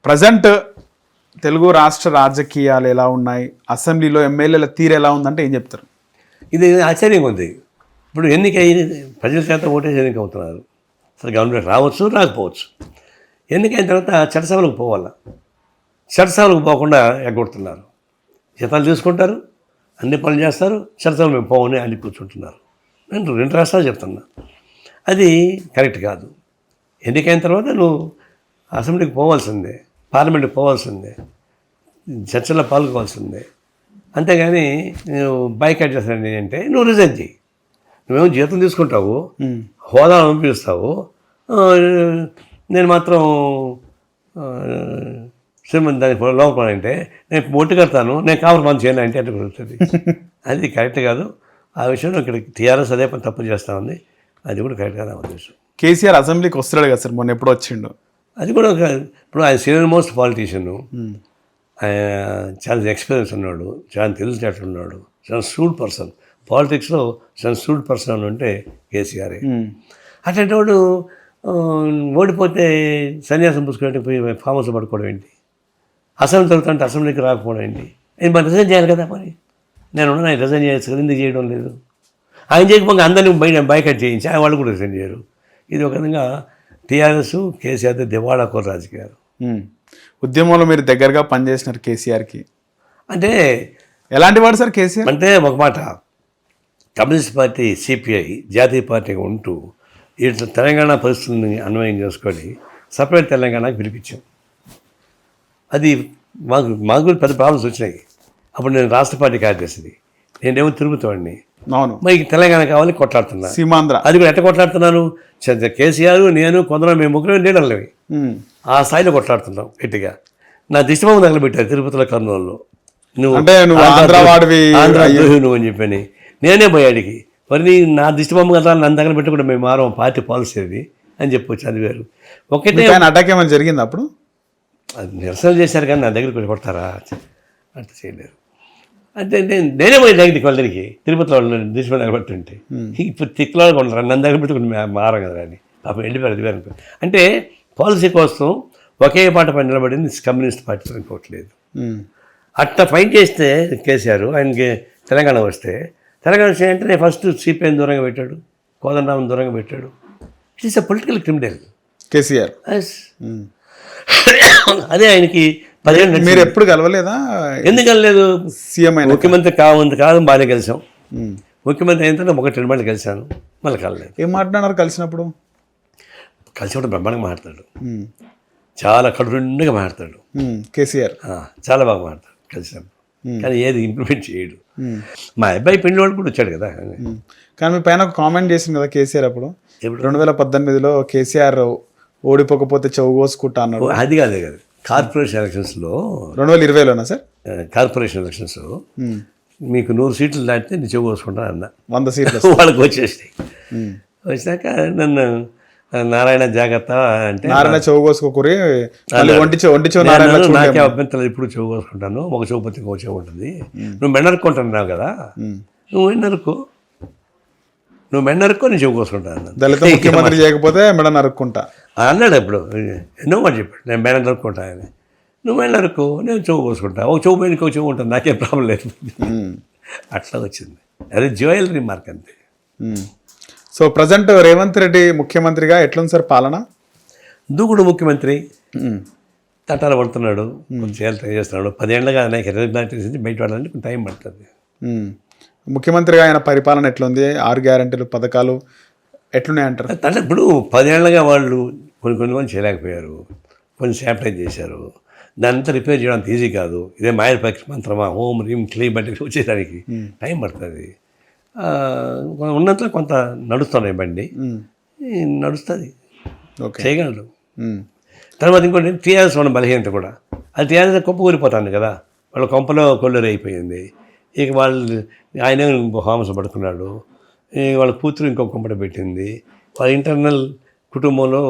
Present Telugu రాష్ట్ర రాజకీయాలు ఎలా ఉన్నాయి, అసెంబ్లీలో ఎమ్మెల్యేల తీరు ఎలా ఉందంటే ఏం చెప్తారు? ఇది ఆశ్చర్యంగా ఉంది. ఇప్పుడు ఎన్నిక ప్రజల చేత ఓటేసి ఎన్నిక అవుతున్నారు. అసలు గవర్నమెంట్ రావచ్చు రాకపోవచ్చు. ఎన్నికైన తర్వాత చట్టసభలకు పోవాలా, చట్టసభలకు పోకుండా ఎగ్గొడుతున్నారు. జీతాలు తీసుకుంటారు, అన్ని పనులు చేస్తారు, చట్టసభలు మేము పోవని అన్ని కూర్చుంటున్నారు. నేను 2 రాష్ట్రాలు చెప్తున్నా. అది కరెక్ట్ కాదు. ఎన్నికైన తర్వాత నువ్వు అసెంబ్లీకి పోవాల్సిందే, పార్లమెంట్కి పోవాల్సిందే, చర్చల్లో పాల్గొవాల్సిందే. అంతేగాని నువ్వు బైకాట్ చేస్తాను అంటే నువ్వు రిజైన్ చేయి. నువ్వేమో జీతం తీసుకుంటావు, హోదా పంపిస్తావు, నేను మాత్రం శ్రీమంత్ దానికి లోపలంటే నేను మొట్టి కడతాను, నేను కాంప్రమైజ్ చేయను అంటే అట్లా కుదురుతుంది. అది కరెక్ట్ కాదు. ఆ విషయంలో ఇక్కడ టీఆర్ఎస్ అదే పని తప్పు చేస్తూ ఉంది. అది కూడా కరెక్ట్ కాదు నా ఉద్దేశం. కేసీఆర్ అసెంబ్లీకి వస్తున్నాడు కదా సార్, మొన్న ఎప్పుడు వచ్చిండు? అది కూడా ఇప్పుడు ఆయన సీనియర్ మోస్ట్ పాలిటీషియన్, ఆయన చాలా ఎక్స్పీరియన్స్ ఉన్నాడు, చాలా తెలిసినట్టున్నాడు, చాలా సూడ్ పర్సన్. పాలిటిక్స్లో చాలా సూడ్ పర్సన్ అంటే కేసీఆర్. అట్లాంటి వాడు ఓడిపోతే సన్యాసం పుచ్చుకోవడానికి పోయి ఫామ్ హౌస్ పడుకోవడం ఏంటి, అసెంబ్లీ జరుగుతుంటే అసెంబ్లీకి రాకపోవడం ఏంటి? నేను మరి రిజైన్ చేయాలి కదా. మరి నేను రిజైన్ చేయొచ్చు కదా, ఎందుకు చేయడం లేదు? ఆయన చేయకపోతే అందరినీ బైకట్ చేయించి ఆయన వాళ్ళు కూడా రిజైన్ చేయరు. ఇది ఒక విధంగా టీఆర్ఎస్ కేసీఆర్ దివాళా కోర రాజకీయాలు. ఉద్యమంలో మీరు దగ్గరగా పనిచేసినారు కేసీఆర్కి, అంటే ఎలాంటి వాడు సార్ కేసీఆర్? అంటే ఒక మాట, కమ్యూనిస్ట్ పార్టీ సిపిఐ జాతీయ పార్టీగా ఉంటూ ఇట్లా తెలంగాణ పరిస్థితుల్ని అన్వయం చేసుకొని సపరేట్ తెలంగాణకు పిలిపించాం. అది మాకు పెద్ద ప్రాబ్లమ్స్ వచ్చినాయి. అప్పుడు నేను రాష్ట్ర పార్టీ కార్యదర్శిని, నేనేమో తిరుగుతూ వాడిని. అవును, మరి తెలంగాణ కావాలని కొట్లాడుతున్నా. సీమాంధ్ర అది కూడా ఎట్ట కొట్లాడుతున్నాను? కేసీఆర్, నేను, కొందరు మేము ముగ్గురు లీడర్లవి ఆ స్థాయిలో కొట్లాడుతున్నాం గట్టిగా. నా దిష్టబొమ్మ తగలబెట్టారు తిరుపతిలో, కర్నూలులో. నువ్వు ఆంధ్ర ద్రోహి నువ్వు అని చెప్పని నేనే పోయాడికి. మరి నా దిష్టబొమ్మ కదా నన్ను తగలబెట్టి కూడా మేము మారం పార్టీ పాలసీ అది అని చెప్పొచ్చు. అది వేరు. ఒకటే అటాక్ ఏమైనా జరిగింది అప్పుడు? అది నిరసన చేశారు కానీ నా దగ్గరికి కొడతారా? అంత చేయలేరు. అంటే నేనే పోయి దగ్గరికి వాళ్ళకి తిరుపతిలో వాళ్ళు దిశమని నిలబెట్టుంటే ఇప్పుడు తిక్కులో కొంటారు, నన్ను దగ్గర పెట్టుకుని మారం కదా అని అప్పుడు వెళ్ళిపోయారు. అది వేరు. అంటే పాలసీ కోసం ఒకే పాట పైన నిలబడింది కమ్యూనిస్ట్ పార్టీ అనుకోవట్లేదు. అట్లా ఫైట్ చేస్తే కేసీఆర్ ఆయనకి తెలంగాణ వస్తే, తెలంగాణ వచ్చే వెంటనే ఫస్ట్ సిపిఐని దూరంగా పెట్టాడు, కోదండరామన్ దూరంగా పెట్టాడు. It is a political criminal KCR. అదే ఆయనకి 10 ఏళ్ళు. మీరు ఎప్పుడు కలవలేదా? ఎందుకు కలలేదు? సీఎం ముఖ్యమంత్రి కాదు బాగానే కలిసాం. ముఖ్యమంత్రి అయిన తర్వాత 1-2 మంది కలిశాను, మళ్ళీ కలలేదు. ఏం మాట్లాడినారు కలిసినప్పుడు? కలిసినప్పుడు బ్రహ్మాండంగా మాట్లాడతాడు, చాలా కడుపుండుగా మాట్లాడతాడు కేసీఆర్. చాలా బాగా మాట్లాడతాడు కలిసినప్పుడు. కానీ ఏది ఇంప్లిమెంట్ చేయడు. మా అబ్బాయి పెళ్లి వాళ్ళు కూడా వచ్చాడు కదా. కానీ మీ పైన ఒక కామెంట్ చేసింది కదా కేసీఆర్ అప్పుడు, 2018లో కేసీఆర్ ఓడిపోకపోతే చెవు కోసుకుంటా అన్నాడు. అది కాదు కార్పొరేషన్ ఎలక్షన్స్లో 2020లోనా సార్? కార్పొరేషన్ ఎలక్షన్స్ మీకు 100 సీట్లు దాటితే నేను చెవు కోసుకుంటాను అన్న. 100 సీట్లు వాళ్ళకి వచ్చేసినాయి. వచ్చినాక నన్ను నారాయణ జాగ్రత్త అంటే నారాయణ చెవు కోసుకోకూరి నాకే అభ్యంతరాలు, ఇప్పుడు చెవు కోసుకుంటాను, ఒక చెవు పత్తి ఇంకో చెవు ఉంటుంది. నువ్వు మెండరుకుంటున్నావు కదా, నువ్వు మెండరుకో నేను చెవు కోసుకుంటాను. దళిత ముఖ్యమంత్రి చేయకపోతే మెడ నరుక్కుంటా అన్నాడు. ఇప్పుడు ఎన్నో మాట చెప్పాడు, నేను మెడ నరుక్కుంటా అని. నువ్వు మెడనరుకో, నేను చెవు కోసుకుంటా, ఒక చెవు పైన ఇంకో చెవు ఉంటుంది, నాకేం ప్రాబ్లం లేదు. అట్లా వచ్చింది. అదే జ్యువెలరీ మార్క్ అంతే. సో ప్రజెంట్ రేవంత్ రెడ్డి ముఖ్యమంత్రిగా ఎట్లుంది సార్ పాలన? దూకుడు ముఖ్యమంత్రి, తట్టాలు పడుతున్నాడు, చేయాలి ట్రై చేస్తున్నాడు. 10 ఏళ్ళగా అనేక రెగ్యులారిటీస్ నుంచి బయట పడాలంటే కొంచెం టైం పడుతుంది. ముఖ్యమంత్రిగా ఆయన పరిపాలన ఎట్లుంది? 6 గ్యారెంటీలు పథకాలు ఎట్లున్నాయి అంటారు? అంటే ఇప్పుడు 10 ఏళ్ళగా వాళ్ళు కొన్ని మంది చేయలేకపోయారు, కొన్ని శానిటైజ్ చేశారు. దానంతా రిపేర్ చేయడానికి ఈజీ కాదు. ఇదే మాయర్ పక్షి మంత్రమా, హోమ్ రీమ్ క్లీన్ బట్టి వచ్చేదానికి టైం పడుతుంది. ఉన్నంతలో కొంత నడుస్తున్నాయి, బండి నడుస్తుంది, చేయగలరు. తర్వాత ఇంకోటి టీఆర్ఎస్ ఉన్న బలహీనత కూడా, అది టీఆర్ఎస్ కొంప కూలిపోతుంది కదా, వాళ్ళ కొంపలో కొల్లూరు అయిపోయింది. ఇక వాళ్ళు ఆయనే హోమస్ పడుకున్నాడు, వాళ్ళ కూతురు ఇంకో కొంపట పెట్టింది, వాళ్ళ ఇంటర్నల్ కుటుంబంలో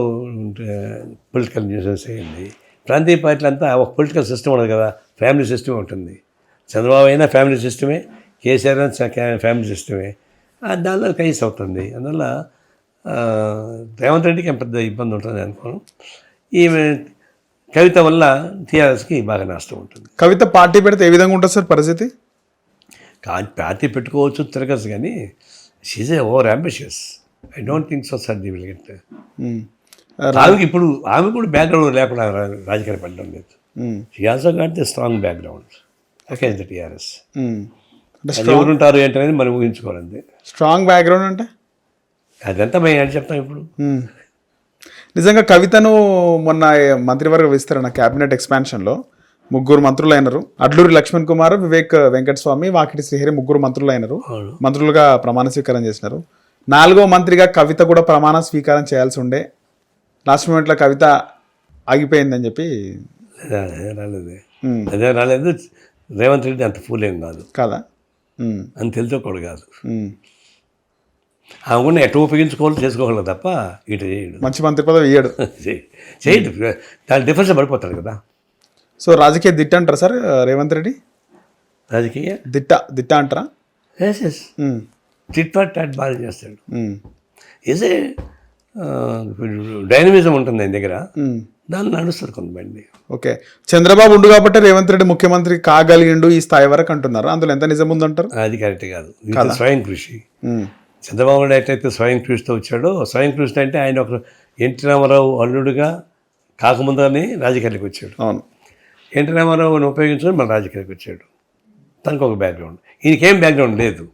పొలిటికల్ న్యూసెన్స్ అయింది. ప్రాంతీయ పార్టీలు అంతా ఒక పొలిటికల్ సిస్టమ్ ఉండదు కదా, ఫ్యామిలీ సిస్టమ్ ఉంటుంది. చంద్రబాబు అయినా ఫ్యామిలీ సిస్టమే, కేసీఆర్ ఫ్యామిలీ సిస్టమే, దానిలో కైస్ అవుతుంది. అందువల్ల రేవంత్ రెడ్డికి పెద్ద ఇబ్బంది ఉంటుంది అనుకోను. ఈమె కవిత వల్ల టీఆర్ఎస్కి బాగా నష్టం ఉంటుంది. కవిత పార్టీ పెడితే ఏ విధంగా ఉంటుంది సార్ పరిస్థితి? పార్టీ పెట్టుకోవచ్చు, తిరగచ్చు, కానీ she's a over ambitious. I don't think so sir the will get. ఆమెకి ఇప్పుడు ఆమె కూడా బ్యాక్గ్రౌండ్ లేకుండా రాజకీయాలు పడడం లేదు. She also got the strong background against the TRS. ఎవరుంటారు ఏంటనేది మనం ఊహించుకోవాలండి. స్ట్రాంగ్ బ్యాక్గ్రౌండ్ అంటే అదంతా మేము ఏంటి చెప్తాం ఇప్పుడు. నిజంగా కవితను మొన్న మంత్రివర్గ విస్తరణ క్యాబినెట్ ఎక్స్పాన్షన్లో 3 మంత్రులు అయినారు. అడ్లూరి లక్ష్మణ్ కుమార్, వివేక్ వెంకటస్వామి, వాకిటి శ్రీహరి 3 మంత్రులు అయినారు. మంత్రులుగా ప్రమాణ స్వీకారం చేసినారు. 4వ మంత్రిగా కవిత కూడా ప్రమాణ స్వీకారం చేయాల్సి ఉండే. లాస్ట్ మూమెంట్లో కవిత ఆగిపోయిందని చెప్పి అదే రాలేదు. రేవంత్ రెడ్డి అంత ఫూల్ ఏం కాదు కదా, అని తెలుసుకోకూడదు కాదు. ఆమె కూడా ఎటు ఉపయోగించుకోవాలి చేసుకోగలరు తప్ప ఇటు చేయడు. మంచి మంత్రి పదవి ఇయ్యడు, చేయడు. దాని డిఫరెన్స్ పడిపోతాడు కదా. సో రాజకీయ దిట్ట అంటారా సార్ రేవంత్ రెడ్డి? రాజకీయ దిట్ట అంటారా? చిట్ ఫర్ టాట్ బాగా చేస్తాడు. ఏసే డైనమిజం ఉంటుంది ఆయన దగ్గర, దాన్ని నడుస్తారు కొంతమంది. ఓకే, చంద్రబాబు ఉండు కాబట్టి రేవంత్ రెడ్డి ముఖ్యమంత్రి కాగలిగిండు ఈ స్థాయి వరకు అంటున్నారు. అందులో ఎంత నిజం ఉందంటారు? అది కరెక్ట్ కాదు. స్వయం కృషి. చంద్రబాబు నాయుడు ఎట్లయితే స్వయం కృషితో వచ్చాడో, స్వయం కృషి అంటే ఆయన ఒక ఎన్టీ రామారావు అల్లుడుగా కాకముందుగానే రాజకీయాలకు వచ్చాడు. అవును, ఎన్టీ రామారావుని ఉపయోగించుకొని మన రాజకీయాలకు వచ్చాడు. తనకు ఒక బ్యాక్గ్రౌండ్, ఈయనకేం బ్యాక్గ్రౌండ్ లేదు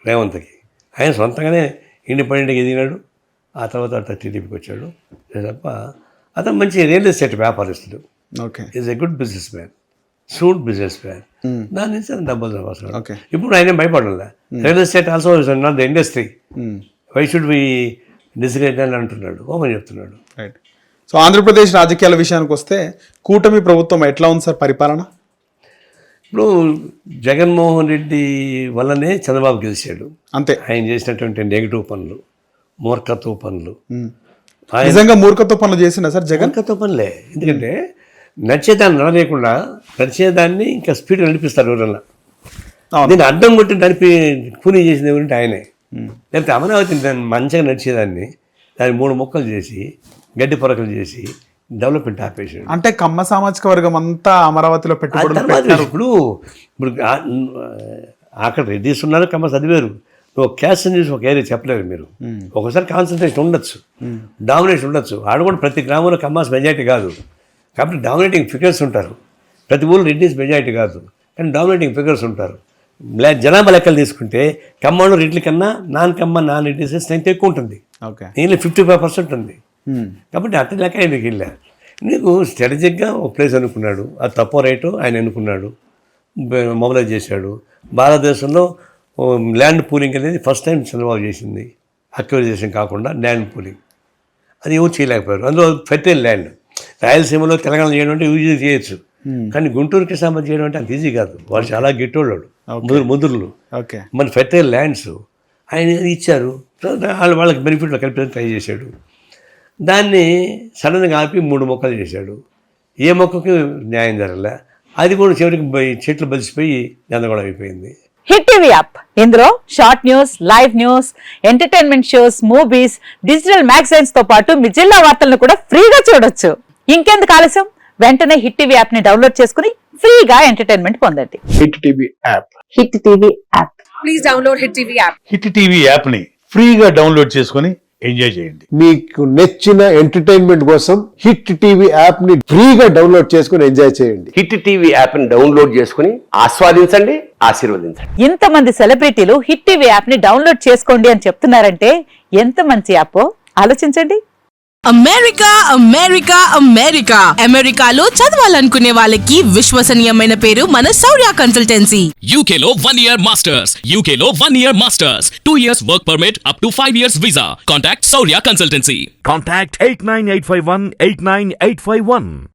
రేవంత్కి. ఆయన సొంతంగానే ఇండిపెండెంట్గా ఎదిగినాడు. ఆ తర్వాత అట్లా టీడీపీకి వచ్చాడు తప్ప అతను మంచి రియల్ ఎస్టేట్ వ్యాపారస్తుడు. Okay, is a good businessman, shoot businessman. దాని నుంచి డబ్బులు సంపాదిస్తాడు. ఓకే, ఇప్పుడు ఆయన భయపడాల. Real estate also not the industry. Why should be disgraced అని అంటున్నాడు, ఓమని చెప్తున్నాడు. రైట్. సో ఆంధ్రప్రదేశ్ రాజకీయాల విషయానికి వస్తే కూటమి ప్రభుత్వం ఎట్లా ఉంది సార్ పరిపాలన? ఇప్పుడు జగన్మోహన్ రెడ్డి వల్లనే చంద్రబాబు గెలిచాడు. అంతే. ఆయన చేసినటువంటి నెగిటివ్ పనులు, మూర్ఖత్వ పనులు, నిజంగా మూర్ఖత్వ పనులు చేసిన సార్ జగన్? మూర్ఖత్వ పనులే. ఎందుకంటే నడిచేదాన్ని నడలేకుండా నడిచేదాన్ని ఇంకా స్పీడ్ నడిపిస్తారు ఎవరన్నా. దీన్ని అడ్డం కొట్టి నడిపి కూనీ చేసింది ఎవరంటే ఆయనే. లేకపోతే అమరావతిని దాన్ని మంచిగా నడిచేదాన్ని దాన్ని 3 ముక్కలు చేసి గడ్డి పొరకలు చేసి డెవలప్మెంట్ ఆపేసాడు. అంటే కమ్మ సామాజిక వర్గం అంతా అమరావతిలో పెట్టుబడులు ఇప్పుడు అక్కడ రెడ్డిస్ ఉన్నారు, కమ్మ చదివారు. నువ్వు క్యాస్ట్ చూసి ఒక ఏరియా చెప్పలేరు మీరు. ఒకసారి కాన్సన్ట్రేషన్ ఉండొచ్చు, డామినేషన్ ఉండొచ్చు. ఆడ కూడా ప్రతి గ్రామంలో కమ్మాస్ మెజారిటీ కాదు కాబట్టి డామినేటింగ్ ఫిగర్స్ ఉంటారు. ప్రతి ఊళ్ళో రెడ్డిస్ మెజారిటీ కాదు కానీ డామినేటింగ్ ఫిగర్స్ ఉంటారు. జనాభా లెక్కలు తీసుకుంటే కమ్మలో రెడ్ల కన్నా నాన్ రెడ్డిస్ స్ట్రెంత్ ఎక్కువ ఉంటుంది. దీనిలో 55% ఉంది. కాబట్టి అట్లా లెక్క ఆయనకి వెళ్ళా. నీకు స్ట్రాటజిక్గా ఒక ప్లేస్ అనుకున్నాడు, అది తప్పో రైటు ఆయన అనుకున్నాడు, మొబైలైజ్ చేశాడు. భారతదేశంలో ల్యాండ్ పూలింగ్ అనేది ఫస్ట్ టైం చంద్రబాబు చేసింది. అక్యువైజేషన్ కాకుండా ల్యాండ్ పూలింగ్ అది ఎవరు చేయలేకపోయారు. అందులో ఫెర్టైల్ ల్యాండ్. రాయలసీమలో తెలంగాణ చేయడం అంటే ఈజీ చేయొచ్చు, కానీ గుంటూరు కృష్ణాబాద్ చేయడం అంటే అంత ఈజీ కాదు. వాళ్ళు చాలా గెట్టోళ్ళు, ముదురులు. మన ఫెర్టైల్ ల్యాండ్స్ ఆయన ఇచ్చారు. వాళ్ళకి బెనిఫిట్లో కల్పించడానికి ట్రై చేశాడు. దాన్ని సడన్గా ఆపి 3 మొక్కలు చేశాడు. ఏ మొక్కకి న్యాయం జరగలే. అది కూడా చివరికి చెట్లు బలిసిపోయి గందరగోళం అయిపోయింది. హిట్ టీవీ యాప్, ఇందులో short news, live news, entertainment shows, movies, digital magazines తో పాటు మీ జిల్లా వార్తలను కూడా ఫ్రీగా చూడొచ్చు. ఇంకెందుకు ఆలస్యం, వెంటనే హిట్ టీవీ యాప్ ని డౌన్లోడ్ చేసుకుని ఫ్రీగా ఎంటర్టైన్మెంట్ పొందండి. Hit TV app, hit TV app, please download hit TV app. Hit TV app ని ఫ్రీగా డౌన్లోడ్ చేసుకుని ఎంజాయ్ చేయండి. మీకు నచ్చిన ఎంటర్టైన్మెంట్ కోసం హిట్ టీవీ యాప్ ని ఫ్రీగా డౌన్లోడ్ చేసుకుని ఎంజాయ్ చేయండి. హిట్ టీవీ యాప్ ని డౌన్లోడ్ చేసుకుని ఆస్వాదించండి, ఆశీర్వదించండి. ఇంతమంది సెలబ్రిటీలు హిట్ టీవీ యాప్ ని డౌన్లోడ్ చేసుకోండి అని చెప్తున్నారంటే ఎంత మంచి యాప్ ఆలోచించండి. అమెరికా అమెరికా అమెరికా అమెరికాలో చదవాలనుకునే వాళ్ళకి విశ్వసనీయమైన పేరు మన శౌర్య కన్సల్టెన్సీ. UK లో 1 year masters, UK లో 1 year masters, 2 years work permit up to 5 years visa. Contact Saurya Consultancy. Contact 89851 89851.